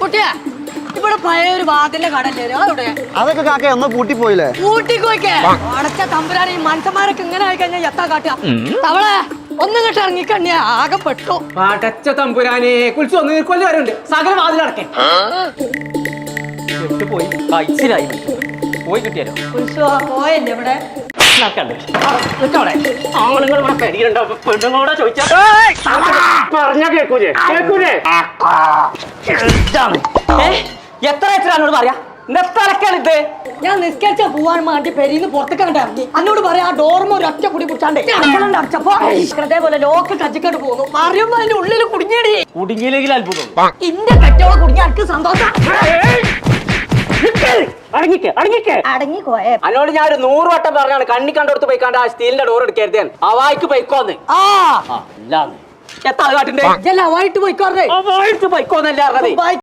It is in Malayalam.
കുട്ടിയാ ഇവിടെ പഴയ ഒരു വാതിന്റെ കടല്ലേ അവിടെ അതൊക്കെ കാക്ക ഒന്ന് പൂട്ടിപ്പോയില്ലേ? ഊട്ടിക്കോയ്ക്കേ അടച്ച തമ്പുരാനെ ഈ മനുഷ്യന്മാരൊക്കെ ഇങ്ങനെ ആയി കഴിഞ്ഞാൽ എത്താ കാട്ടുക തവളെ ഒന്നും കിട്ടാ ഇറങ്ങിക്കണ്ണിയ ആകെ പെട്ടു. അടച്ച തമ്പുരാനെ കുളിച്ച് ഒന്ന് കൊല്ലം വരെയുണ്ട് സകല വാതിലടക്കേ പോയി കഴിച്ചിലായി പോയി കിട്ടിയാലോ പോയല്ലേ ഇവിടെ ആണുങ്ങൾ ഇവിടെ പെരിയുണ്ടോ പെണ്ണുങ്ങളോടെ ചോദിച്ചാ പറഞ്ഞ കേക്കൂലേ കേക്കൂലേ എത്ര എന്നോട് പറയാ ഇത് ഞാൻ നിസ്കരിച്ച പോവാൻ വേണ്ടി പെരിന്ന് പുറത്തേക്ക് കണ്ട് ഇറങ്ങി എന്നോട് പറയാ ആ ഡോർമ ഒരു ഒറ്റ കുടി കുടിച്ചാണ്ട് അടച്ചപ്പോ അതേപോലെ ലോക്ക് കച്ചിക്കണ്ട് പോകുന്നു പറയുമ്പോ അതിന്റെ ഉള്ളിൽ കുടുങ്ങിയടി കുടുങ്ങിയില്ലെങ്കിൽ അത്ഭുതം ഇന്റെ കെട്ടോളെ കുടുങ്ങി എനിക്ക് സന്തോഷം. അന്നോട് ഞാൻ ഒരു 100 വട്ടം പറഞ്ഞാണ് കണ്ണി കണ്ടോടത്ത് പോയിക്കാണ്ട് ആ സ്റ്റീലിന്റെ ഡോർ എടുക്കരുതേ അവായിക്ക് പോയിക്കോന്ന് എത്താ കാട്ടിന്റെ പോയിക്കോറേ പോയിക്കോന്നല്ലേ പറഞ്ഞത്.